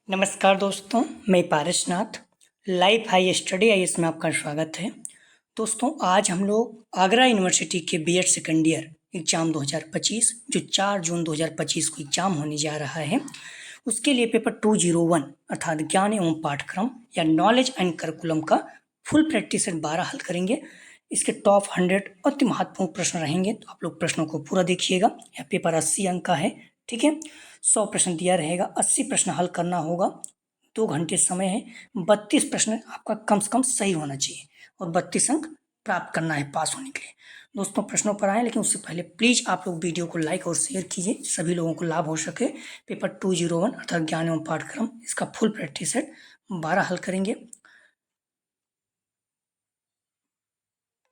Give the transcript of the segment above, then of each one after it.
नमस्कार दोस्तों, मैं Parasnath. Life high study IAS में आपका स्वागत है। दोस्तों, आज हम लोग आगरा यूनिवर्सिटी के बीएड सेकेंड ईयर एग्ज़ाम 2025 जो 4 जून 2025 को एग्ज़ाम होने जा रहा है, उसके लिए पेपर 201 अर्थात ज्ञान एवं पाठ्यक्रम या नॉलेज एंड करिकुलम का फुल प्रैक्टिस सेट 12 हल करेंगे। इसके टॉप 100 अति महत्वपूर्ण प्रश्न रहेंगे, तो आप लोग प्रश्नों को पूरा देखिएगा। यह पेपर 80 अंक का है, ठीक है। 100 प्रश्न दिया रहेगा, 80 प्रश्न हल करना होगा। 2 घंटे समय है। 32 प्रश्न आपका कम से कम सही होना चाहिए और 32 अंक प्राप्त करना है पास होने के लिए। दोस्तों, प्रश्नों पर आए, लेकिन उससे पहले प्लीज़ आप लोग वीडियो को लाइक और शेयर कीजिए, सभी लोगों को लाभ हो सके। पेपर 201 अर्थात ज्ञान एवं पाठ्यक्रम, इसका फुल प्रैक्टिस सेट 12 हल करेंगे।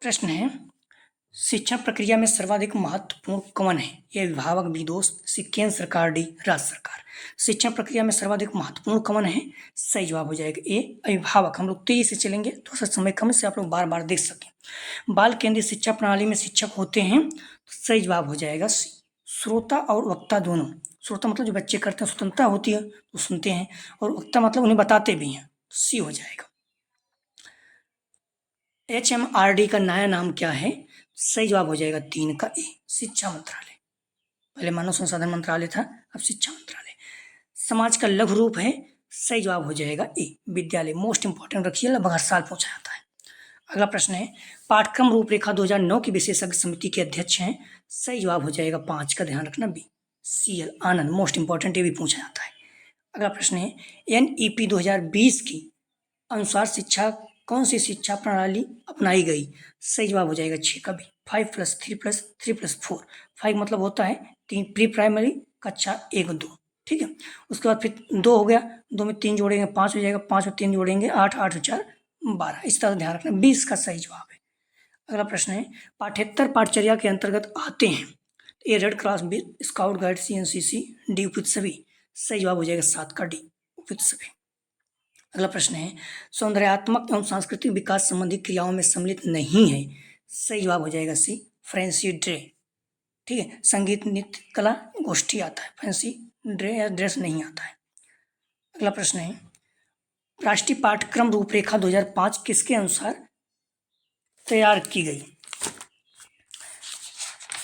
प्रश्न है, शिक्षा प्रक्रिया में सर्वाधिक महत्वपूर्ण कौन है? ये अभिभावक, बी दोस्त, केंद्र सरकार, डी राज्य सरकार। शिक्षा प्रक्रिया में सर्वाधिक महत्वपूर्ण कौन है? सही जवाब हो जाएगा ए अभिभावक। हम लोग तेजी से चलेंगे, थोड़ा सा समय कम से आप लोग बार बार देख सकें। बाल केंद्रित शिक्षा प्रणाली में शिक्षक होते हैं, तो सही जवाब हो जाएगा सी। श्रोता और वक्ता दोनों। श्रोता मतलब जो बच्चे करते हैं, स्वतंत्रता होती है तो सुनते हैं, और वक्ता मतलब उन्हें बताते भी हैं, सी हो जाएगा। HMRD का नया नाम क्या है? सही जवाब हो जाएगा 3 का ए, शिक्षा मंत्रालय। पहले मानव संसाधन मंत्रालय था, अब शिक्षा मंत्रालय। समाज का लघु रूप है, सही जवाब हो जाएगा ए, विद्यालय। मोस्ट इंपॉर्टेंट रखिए, लगभग हर साल पूछा जाता है। अगला प्रश्न है, पाठ्यक्रम रूपरेखा 2009 की विशेषज्ञ समिति के अध्यक्ष हैं। सही जवाब हो जाएगा 5 का, ध्यान रखना बी, CL आनंद। मोस्ट इंपॉर्टेंट, ये भी पूछा जाता है। अगला प्रश्न है, NEP 2020 की अनुसार कौन सी शिक्षा प्रणाली अपनाई गई? सही जवाब हो जाएगा 6 का बी, 5+3+3+4। 5 मतलब होता है 3 प्री प्राइमरी कक्षा 1 2, ठीक है। उसके बाद फिर 2 हो गया, 2 में 3 जोड़ेंगे 5 हो जाएगा, 5 में 3 जोड़ेंगे 8, 8 और 4 12। इस तरह ध्यान रखना, 20 का सही जवाब है। अगला प्रश्न है, पाठ्येतर पाठचर्या के अंतर्गत आते हैं A Red Cross, B scout guide, C NCC, D उपयुक्त सभी। सही जवाब हो जाएगा 7 का डी, उपयुक्त सभी। अगला प्रश्न है, सौंदर्यात्मक एवं सांस्कृतिक विकास संबंधी क्रियाओं में सम्मिलित नहीं है। सही जवाब हो जाएगा सी, फैंसी ड्रे, ठीक है। संगीत, नृत्य, कला, गोष्ठी आता है, फैंसी ड्रे या ड्रेस नहीं आता है। अगला प्रश्न है, राष्ट्रीय पाठ्यक्रम रूपरेखा 2005 किसके अनुसार तैयार की गई?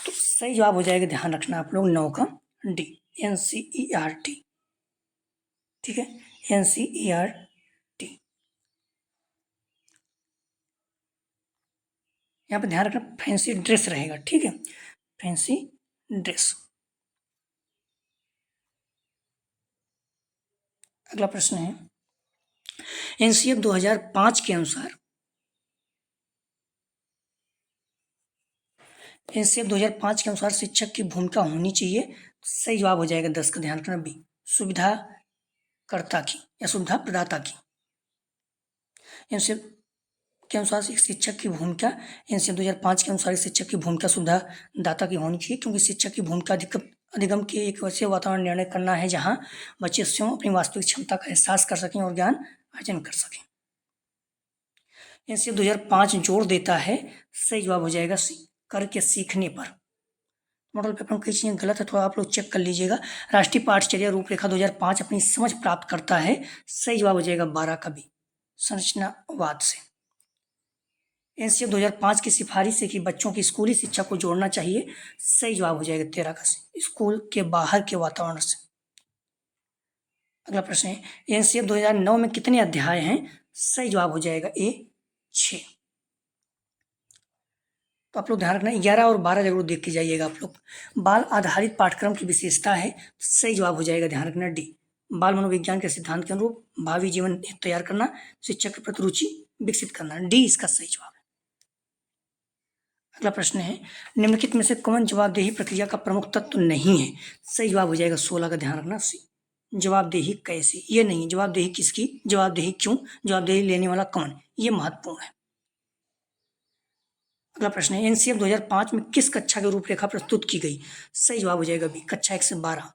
तो सही जवाब हो जाएगा, ध्यान रखना आप लोग, 9 का डी, NCERT, ठीक है, NCERT। यहाँ पे ध्यान रखना, फैंसी ड्रेस रहेगा, ठीक है, फैंसी ड्रेस। अगला प्रश्न है, NCF 2005 के अनुसार NCF 2005 के अनुसार शिक्षक की भूमिका होनी चाहिए। सही जवाब हो जाएगा 10 का, ध्यान रखना बी, सुविधाकर्ता की या सुविधा प्रदाता की। NCF के अनुसार एक शिक्षक की भूमिका, NCF 2005 के अनुसार शिक्षक की भूमिका सुविधादाता की होनी चाहिए, क्योंकि शिक्षक की भूमिका अधिगम के एक वैसे वातावरण निर्णय करना है जहाँ बच्चे स्वयं अपनी वास्तविक क्षमता का एहसास कर सकें और ज्ञान अर्जन कर सकें। NCF 2005 जोर देता है, सही जवाब हो जाएगा सी, करके सीखने पर। मॉडल पेपर में कई चीज़ें गलत है, थोड़ा आप लोग चेक कर लीजिएगा। राष्ट्रीय पाठचर्या रूपरेखा 2005 अपनी समझ प्राप्त करता है। सही जवाब हो जाएगा 12 का बी, संरचनावाद से। NCF 2005 की सिफारिश है कि बच्चों की स्कूली शिक्षा को जोड़ना चाहिए। सही जवाब हो जाएगा 13 का सी, स्कूल के बाहर के वातावरण से। अगला प्रश्न है, NCF 2009 में कितने अध्याय हैं? सही जवाब हो जाएगा ए, 6। तो आप लोग ध्यान रखना, 11 और 12 जरूर देख के जाइएगा आप लोग। बाल आधारित पाठ्यक्रम की विशेषता है, सही जवाब हो जाएगा, ध्यान रखना डी, बाल मनोविज्ञान के सिद्धांत के अनुरूप भावी जीवन तैयार करना, शिक्षक के प्रति रुचि विकसित करना, डी इसका सही जवाब है। अगला प्रश्न है, निम्नलिखित में से कौन जवाबदेही प्रक्रिया का प्रमुख तत्व नहीं है? सही जवाब हो जाएगा 16 का, ध्यान रखना सी, जवाबदेही कैसे, ये नहीं, जवाबदेही किसकी, जवाबदेही क्यों, जवाबदेही लेने वाला कौन, ये महत्वपूर्ण है। अगला प्रश्न है, NCF 2005 में किस कक्षा की रूपरेखा प्रस्तुत की गई? सही जवाब हो जाएगा बी, कक्षा 1 से 12।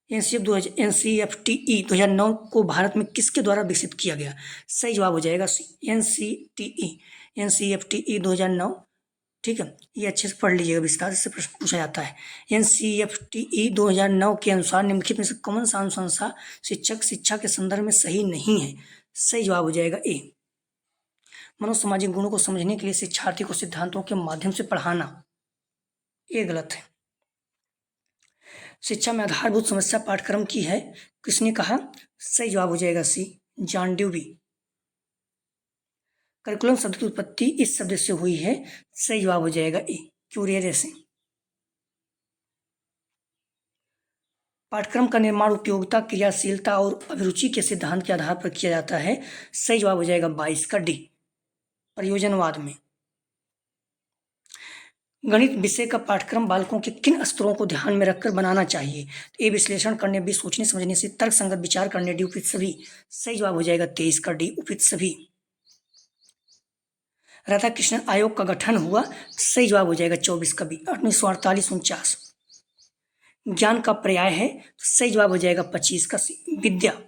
NCFTE 2009 को भारत में किसके द्वारा विकसित किया गया? सही जवाब हो जाएगा सी, NCFTE 2009 ठीक है, ये अच्छे से पढ़ लीजिएगा, विस्तार से प्रश्न पूछा जाता है। NCFTE 2009 के अनुसार निम्नलिखित में से कौन सा अनुशंसा शिक्षक शिक्षा के संदर्भ में सही नहीं है? सही जवाब हो जाएगा ए। मनोसामाजिक गुणों को समझने के लिए शिक्षार्थी को सिद्धांतों के माध्यम से पढ़ाना, ये गलत है। शिक्षा में आधारभूत समस्या पाठ्यक्रम की है, किसने कहा? सही जवाब हो जाएगा सी, जॉन ड्यूवी। करिकुलम शब्द की उत्पत्ति इस शब्द से हुई है, सही जवाब हो जाएगा ए, क्यूरियरे से। पाठ्यक्रम का निर्माण उपयोगिता, क्रियाशीलता और अभिरुचि के सिद्धांत के आधार पर किया जाता है, सही जवाब हो जाएगा 22 का डी, प्रयोजनवाद में। गणित विषय का पाठ्यक्रम बालकों के किन स्तरों को ध्यान में रखकर बनाना चाहिए? ए विश्लेषण करने, बी सोचने समझने से, तर्क संगत विचार करने, डी उपयुक्त सभी। सही जवाब हो जाएगा 23 का डी, उपयुक्त सभी। राधा कृष्णन आयोग का गठन हुआ, सही जवाब हो जाएगा 24 का बी, 1948-49। ज्ञान का पर्याय है, तो सही जवाब हो जाएगा 25 का सी, विद्या।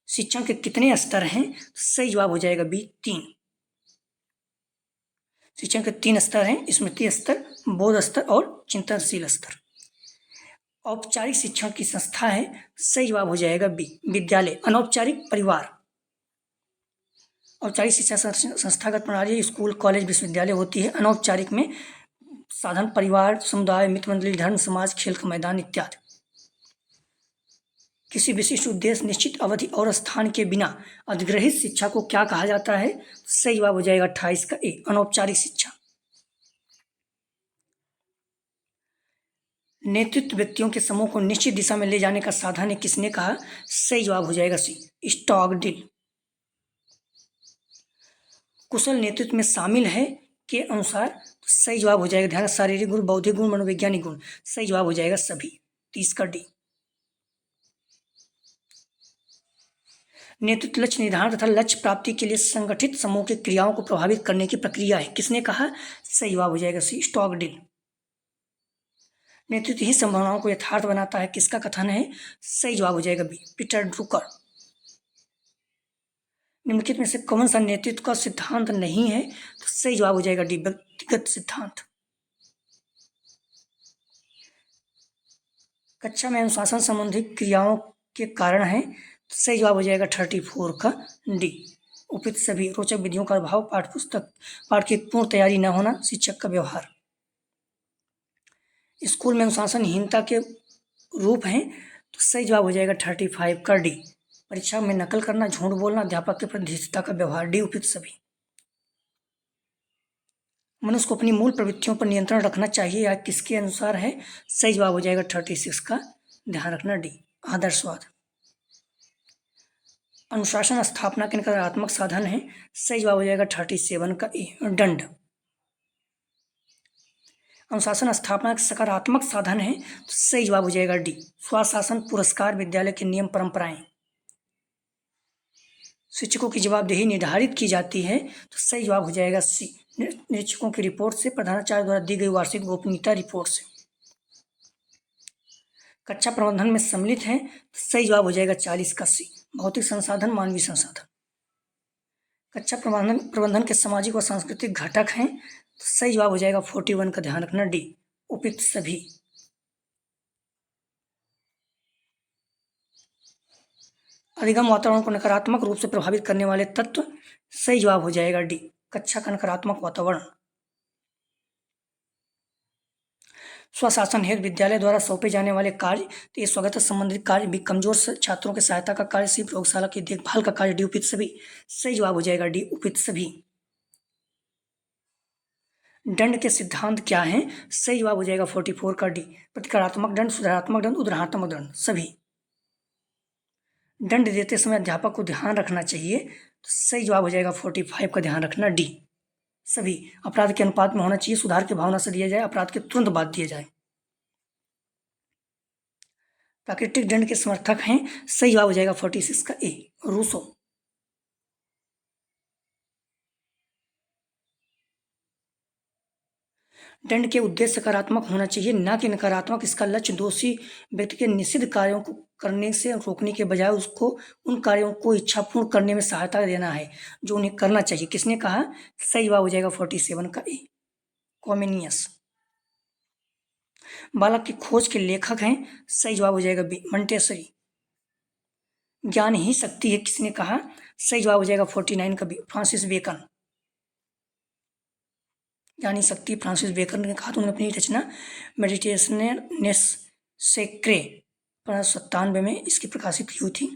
शिक्षण के कितने स्तर हैं? तो सही जवाब हो जाएगा बी, 3। शिक्षण के 3 स्तर हैं, स्मृति स्तर, बोध स्तर और चिंतनशील स्तर। औपचारिक शिक्षण की संस्था है, सही जवाब हो जाएगा बी, विद्यालय। अनौपचारिक परिवार। औपचारिक शिक्षा संस्थागत प्रणाली स्कूल, कॉलेज, विश्वविद्यालय होती है। अनौपचारिक में साधन परिवार, समुदाय, मित्र मंडली, धर्म, समाज, खेल का मैदान इत्यादि। किसी विशिष्ट उद्देश्य, निश्चित अवधि और स्थान के बिना अधिग्रहित शिक्षा को क्या कहा जाता है? सही जवाब हो जाएगा 28 का ए, अनौपचारिक शिक्षा। नेतृत्व व्यक्तियों के समूह को निश्चित दिशा में ले जाने का साधन है, किसने कहा? सही जवाब हो जाएगा सी, स्टॉकडिल। कुशल नेतृत्व में शामिल है के अनुसार सही जवाब हो जाएगा, ध्यान, शारीरिक गुण, बौद्धिक गुण, मनोवैज्ञानिक गुण। सही जवाब हो जाएगा सभी, 30 का डी। नेतृत्व लक्ष्य निर्धारण तथा लक्ष्य प्राप्ति के लिए संगठित समूह की क्रियाओं को प्रभावित करने की प्रक्रिया है, किसने कहा? सही जवाब हो जाएगा सी, स्टॉकडिल। नेतृत्व ही संभावनाओं को यथार्थ बनाता है, किसका कथन है? सही जवाब हो जाएगा बी, पीटर ड्रुकर। निम्नलिखित में से कौन सा नेतृत्व का सिद्धांत नहीं है? तो सही जवाब हो जाएगा डी, व्यक्तिगत सिद्धांत। कक्षा में अनुशासन संबंधी क्रियाओं के कारण है, तो सही जवाब हो जाएगा 34 का डी, उपयुक्त सभी। रोचक विधियों का अभाव, पाठ की पूर्ण तैयारी न होना, शिक्षक का व्यवहार। स्कूल में अनुशासनहीनता के रूप हैं, तो सही जवाब हो जाएगा 35 का डी, परीक्षा में नकल करना, झूठ बोलना, अध्यापक के प्रति धीरता का व्यवहार, डी, उपयुक्त सभी। मनुष्य को अपनी मूल प्रवृत्तियों पर नियंत्रण रखना चाहिए, या किसके अनुसार है? सही जवाब हो जाएगा 36 का, ध्यान रखना डी, आदर्शवाद। अनुशासन स्थापना के नकारात्मक साधन है, सही जवाब हो जाएगा 37 का ए, दंड। अनुशासन स्थापना का सकारात्मक साधन है, तो सही जवाब हो जाएगा डी, स्वशासन, पुरस्कार, विद्यालय के नियम परंपराएं। शिक्षकों की जवाबदेही निर्धारित की जाती है, तो सही जवाब हो जाएगा सी, निरीक्षकों की रिपोर्ट से, प्रधानाचार्य द्वारा दी गई वार्षिक गोपनीयता रिपोर्ट से। कक्षा प्रबंधन में सम्मिलित है, तो सही जवाब हो जाएगा 40 का सी, भौतिक संसाधन, मानवीय संसाधन। कक्षा प्रबंधन के सामाजिक व सांस्कृतिक घटक हैं, तो सही जवाब हो जाएगा 41 का, ध्यान रखना डी, उपयुक्त सभी। अधिगम वातावरण को नकारात्मक रूप से प्रभावित करने वाले तत्व, सही जवाब हो जाएगा डी, कक्षा का नकारात्मक वातावरण। स्वशासन हेतु विद्यालय द्वारा सौंपे जाने वाले कार्य, तो ये स्वागत संबंधित कार्य भी, कमजोर छात्रों की सहायता का कार्य, सिर्फ प्रयोगशाला की देखभाल का कार्य, डी, उपयुक्त सभी। सही जवाब हो जाएगा डी, उपयुक्त सभी। दंड के सिद्धांत क्या हैं? सही जवाब हो जाएगा 44 का डी, प्रतिकारात्मक दंड, सुधारात्मक दंड, उदाहरणात्मक दंड, सभी। दंड देते समय अध्यापक को ध्यान रखना चाहिए, तो सही जवाब हो जाएगा 45 का, ध्यान रखना डी, सभी। अपराध के अनुपात में होना चाहिए, सुधार की भावना से दिया जाए, अपराध के तुरंत बाद दिया जाए। प्राकृतिक दंड के समर्थक हैं, सही जवाब हो जाएगा 46 का ए, रूसो। दंड के उद्देश्य सकारात्मक होना चाहिए, ना कि नकारात्मक। इसका लक्ष्य दोषी व्यक्ति के निषिद्ध कार्यों को करने से रोकने के बजाय उसको उन कार्यों को इच्छापूर्ण करने में सहायता देना है जो उन्हें करना चाहिए। किसने कहा? सही जवाब हो जाएगा 47 का ए, कॉमेनियस। बालक की खोज के लेखक हैं, सही जवाब हो जाएगा बी, मंटेसरी। ज्ञान ही शक्ति है, किसने कहा? सही जवाब हो जाएगा 49 का बी, फ्रांसिस बेकन। ज्ञानी शक्ति फ्रांसिस बेकन ने कहा। तो उन्होंने अपनी रचना मेडिटेशनस सेक्रे 1597 में इसकी प्रकाशित की हुई थी।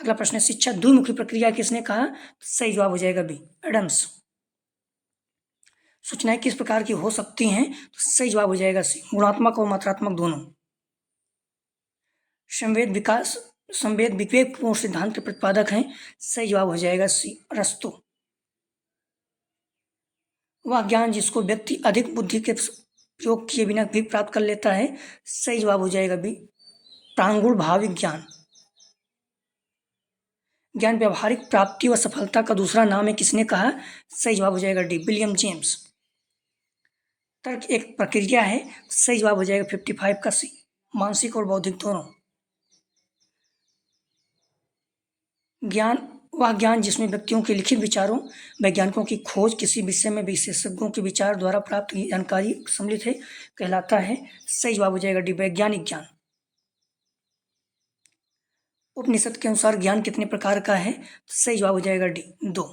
अगला प्रश्न है, शिक्षा द्विमुखी प्रक्रिया किसने कहा? सही जवाब हो जाएगा बी, एडम्स। सूचनाएं किस प्रकार की हो सकती हैं? तो सही जवाब हो जाएगा सी, गुणात्मक और मात्रात्मक दोनों। संवेद विवेकपूर्ण सिद्धांत के प्रतिपादक हैं, सही जवाब हो जाएगा सी, अरस्तु। वह ज्ञान जिसको व्यक्ति अधिक बुद्धि के प्रयोग किए बिना भी प्राप्त कर लेता है, सही जवाब हो जाएगा बी, प्रांगुण भाविक ज्ञान। ज्ञान व्यवहारिक प्राप्ति व सफलता का दूसरा नाम है, किसने कहा? सही जवाब हो जाएगा डी, विलियम जेम्स। तर्क एक प्रक्रिया है, सही जवाब हो जाएगा 55 का सी, मानसिक और बौद्धिक दोनों। ज्ञान वह ज्ञान जिसमें व्यक्तियों के लिखित विचारों, वैज्ञानिकों की खोज, किसी विषय में विशेषज्ञों के विचार द्वारा प्राप्त जानकारी सम्मिलित है, कहलाता है। सही जवाब हो जाएगा डी, वैज्ञानिक ज्ञान। उपनिषद के अनुसार ज्ञान कितने प्रकार का है? सही जवाब हो जाएगा डी, 2।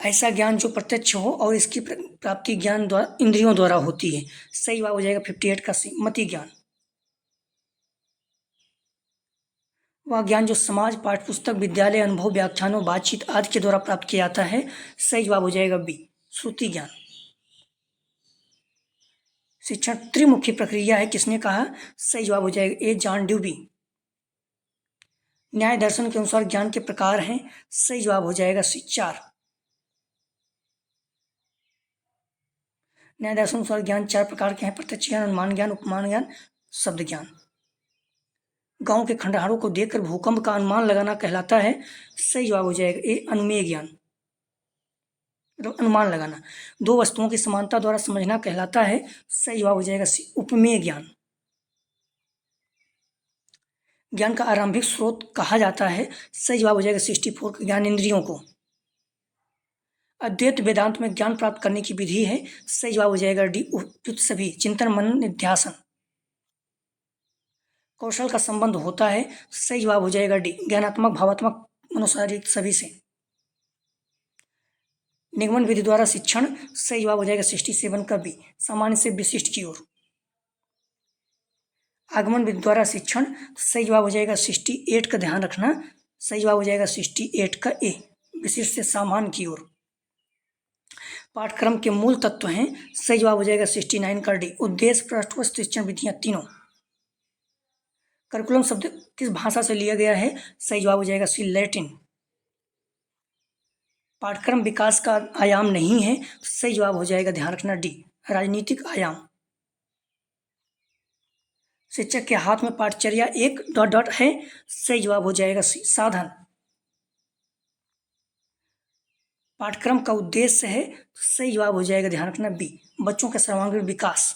ऐसा ज्ञान जो प्रत्यक्ष हो और इसकी प्राप्ति ज्ञान द्वारा इंद्रियों द्वारा होती है, सही जवाब हो जाएगा 58 का सी, मति ज्ञान। वह ज्ञान जो समाज, पाठ्यपुस्तक, विद्यालय, अनुभव, व्याख्यानों, बातचीत आदि के द्वारा प्राप्त किया जाता है, सही जवाब हो जाएगा बी, श्रुति ज्ञान। शिक्षण त्रिमुखी प्रक्रिया है, किसने कहा? सही जवाब हो जाएगा ए, जॉन ड्यूबी। न्याय दर्शन के अनुसार ज्ञान के प्रकार हैं, सही जवाब हो जाएगा सी, 4। न्याय दर्शन अनुसार ज्ञान 4 प्रकार के हैं, प्रत्यक्ष ज्ञान, अनुमान ज्ञान, उपमान ज्ञान, शब्द ज्ञान। गांव के खंडहरों को देखकर भूकंप का अनुमान लगाना कहलाता है, सही जवाब हो जाएगा ए, अनुमेय ज्ञान, मतलब अनुमान लगाना। दो वस्तुओं की समानता द्वारा समझना कहलाता है, सही जवाब हो जाएगा सी, उपमेय ज्ञान। ज्ञान का आरंभिक स्रोत कहा जाता है, सही जवाब हो जाएगा 64 ज्ञान इंद्रियों को। अद्वैत वेदांत में ज्ञान प्राप्त करने की विधि है, सही जवाब हो जाएगा डी, उपयुक्त सभी, चिंतन, मनन, निध्यासन। कौशल का संबंध होता है, सही जवाब हो जाएगा डी, ज्ञानात्मक, भावात्मक, मनोशारीरिक सभी से। निगमन विधि द्वारा शिक्षण, सही जवाब हो जाएगा 67 का बी, सामान्य से विशिष्ट की ओर। आगमन विधि द्वारा शिक्षण, सही जवाब हो जाएगा 68 का, ध्यान रखना, सही जवाब हो जाएगा 68 का ए, विशिष्ट से सामान्य की ओर। पाठ्यक्रम के मूल तत्व हैं, सही जवाब हो जाएगा 69 का डी, उद्देश्य, पृष्ठभूमि, शिक्षण विधियां तीनों। करिकुलम शब्द किस भाषा से लिया गया है? सही जवाब हो जाएगा सी, लैटिन। पाठ्यक्रम विकास का आयाम नहीं है, सही जवाब हो जाएगा, ध्यान रखना डी, राजनीतिक आयाम। शिक्षक के हाथ में पाठचर्या एक ... है, सही जवाब हो जाएगा सी, साधन। पाठ्यक्रम का उद्देश्य है, सही जवाब हो जाएगा, ध्यान रखना बी, बच्चों का सर्वांगीण विकास।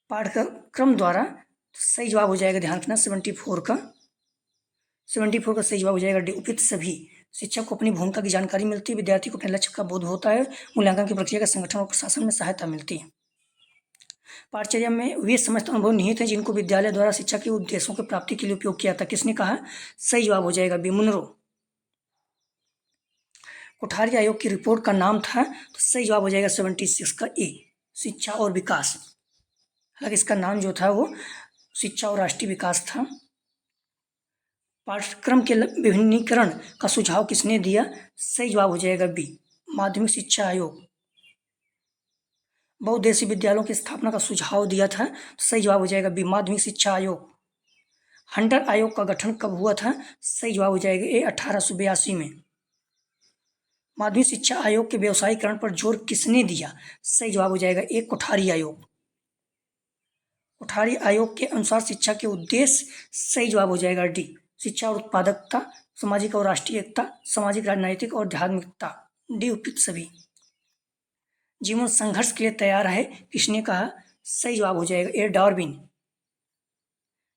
पाठ्यक्रम द्वारा, सही जवाब हो जाएगा, ध्यान रखना 74 का सही जवाब हो जाएगा डी, उपयुक्त सभी। शिक्षक को अपनी भूमिका की जानकारी मिलती है, विद्यार्थी को अपने लक्ष्य का बोध होता है, मूल्यांकन की प्रक्रिया का संगठन और प्रशासन में सहायता मिलती है। पाठचर्या में वे समस्त अनुभव निहित हैं जिनको विद्यालय द्वारा शिक्षा के उद्देश्यों की प्राप्ति के लिए उपयोग किया था, किसने कहा? सही जवाब हो जाएगा बी, मुनरो। कोठारी आयोग की रिपोर्ट का नाम था, तो सही जवाब हो जाएगा 76 का ए, शिक्षा और विकास। हालांकि इसका नाम जो था वो शिक्षा और राष्ट्रीय विकास था। पाठ्यक्रम के विभिन्नीकरण का सुझाव किसने दिया? सही जवाब हो जाएगा बी, माध्यमिक शिक्षा आयोग। बहुउद्देशीय विद्यालयों की स्थापना का सुझाव दिया था, सही जवाब हो जाएगा बी, माध्यमिक शिक्षा आयोग। हंटर आयोग का गठन कब हुआ था? सही जवाब हो जाएगा ए, 1882 में। माध्यमिक शिक्षा आयोग के व्यवसायीकरण पर जोर किसने दिया? सही जवाब हो जाएगा ए, कोठारी आयोग। कोठारी आयोग के अनुसार शिक्षा के उद्देश्य, सही जवाब हो जाएगा डी, शिक्षा और उत्पादकता सामाजिक और राष्ट्रीय एकता, सामाजिक राजनैतिक और धार्मिकता, डी उपयुक्त सभी। जीवन संघर्ष के लिए तैयार है, किसने कहा? सही जवाब हो जाएगा ए डार्विन।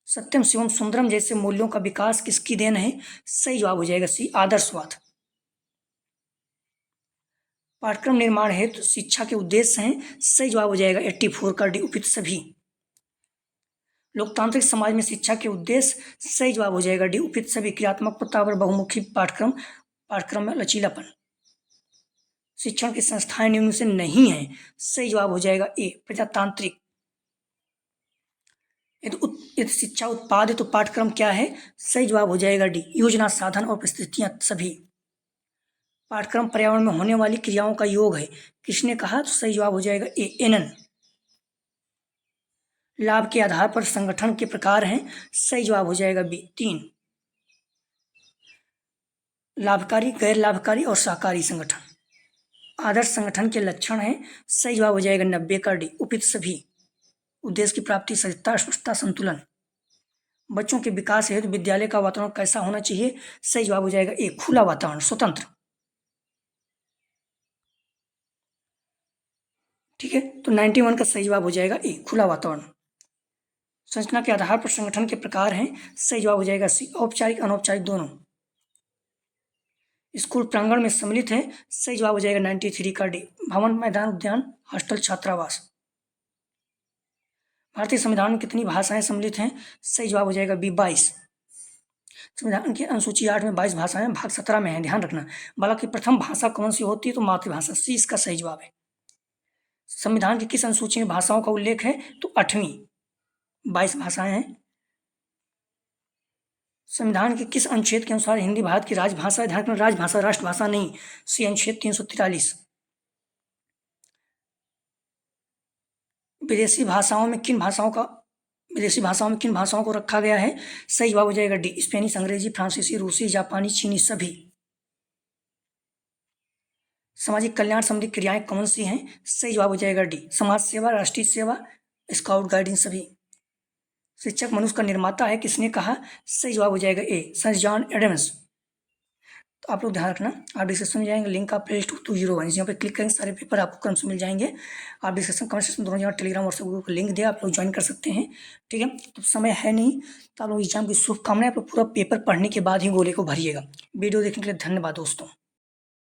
सत्यम शिवम सुंदरम जैसे मूल्यों का विकास किसकी देन है? सही जवाब हो जाएगा सी आदर्शवाद। पाठ्यक्रम निर्माण हेतु शिक्षा के उद्देश्य हैं, सही जवाब हो जाएगा 84 का डी उपयुक्त सभी। लोकतांत्रिक समाज में शिक्षा के उद्देश्य, सही जवाब हो जाएगा डी उपयुक्त सभी। क्रियात्मक प्रताप और बहुमुखी पाठ्यक्रम में लचीलापन। शिक्षण की संस्थाएं निम्न से नहीं है, सही जवाब हो जाएगा ए प्रजातांत्रिक। यदि शिक्षा उत्पाद है तो पाठ्यक्रम क्या है? सही जवाब हो जाएगा डी योजना, साधन और परिस्थितियां सभी। पाठ्यक्रम पर्यावरण में होने वाली क्रियाओं का योग है, किसने कहा? तो सही जवाब हो जाएगा ए एनन। लाभ के आधार पर संगठन के प्रकार हैं, सही जवाब हो जाएगा बी 3। लाभकारी, गैर लाभकारी और सहकारी संगठन। आदर्श संगठन के लक्षण हैं, सही जवाब हो जाएगा 90 का डी उपयुक्त सभी। उद्देश्य की प्राप्ति, सजगता, स्पष्टता, संतुलन। बच्चों के विकास हेतु विद्यालय का वातावरण कैसा होना चाहिए? सही जवाब हो जाएगा ए खुला वातावरण, स्वतंत्र। ठीक है, तो 91 का सही जवाब हो जाएगा ए खुला वातावरण। संरचना के आधार पर संगठन के प्रकार हैं, सही जवाब हो जाएगा सी औपचारिक अनौपचारिक दोनों। स्कूल प्रांगण में सम्मिलित है, सही जवाब हो जाएगा 93 का डी भवन, मैदान, उद्यान, हॉस्टल, छात्रावास। भारतीय संविधान में कितनी भाषाएं सम्मिलित हैं? सही जवाब हो जाएगा बी 22। संविधान की अनुसूची 8 में 22 भाषाएं, भाग 17 में है, ध्यान रखना। बालक की प्रथम भाषा कौन सी होती है? तो मातृभाषा, सी इसका सही जवाब है। संविधान की किस अनुसूची में भाषाओं का उल्लेख है? तो 8वीं, 22 भाषाएं हैं। संविधान के किस अनुच्छेद के अनुसार हिंदी भारत की राजभाषा है? ध्यान रखना, राजभाषा, राष्ट्रभाषा नहीं। सी अनुच्छेद 343। विदेशी भाषाओं में किन भाषाओं को रखा गया है? सही जवाब हो जाएगा डी स्पेनिश, अंग्रेजी, फ्रांसीसी, रूसी, जापानी, चीनी सभी। सामाजिक कल्याण संबंधी क्रियाएं कौन सी हैं? सही जवाब हो जाएगा डी समाज सेवा, राष्ट्रीय सेवा, स्काउट गाइडिंग सभी। शिक्षक मनुष्य का निर्माता है, किसने कहा? सही जवाब हो जाएगा ए सर जॉन एडम्स। तो आप लोग ध्यान रखना, आप डिस्क्रिप्शन में जाएंगे, लिंक आप प्ले 201 यहाँ पे क्लिक करेंगे, सारे पेपर आपको क्रम से मिल जाएंगे। आप डिस्क्रिप्शन कमेंट सेक्शन दोनों जगह टेलीग्राम व्हाट्सएप ग्रुप को लिंक दिया, आप लोग ज्वाइन कर सकते हैं। ठीक है, तो समय है नहीं, तो आप लोग एग्जाम की शुभकामनाएं। आप लोग पूरा पेपर पढ़ने के बाद ही गोले को भरिएगा। वीडियो देखने के लिए धन्यवाद दोस्तों।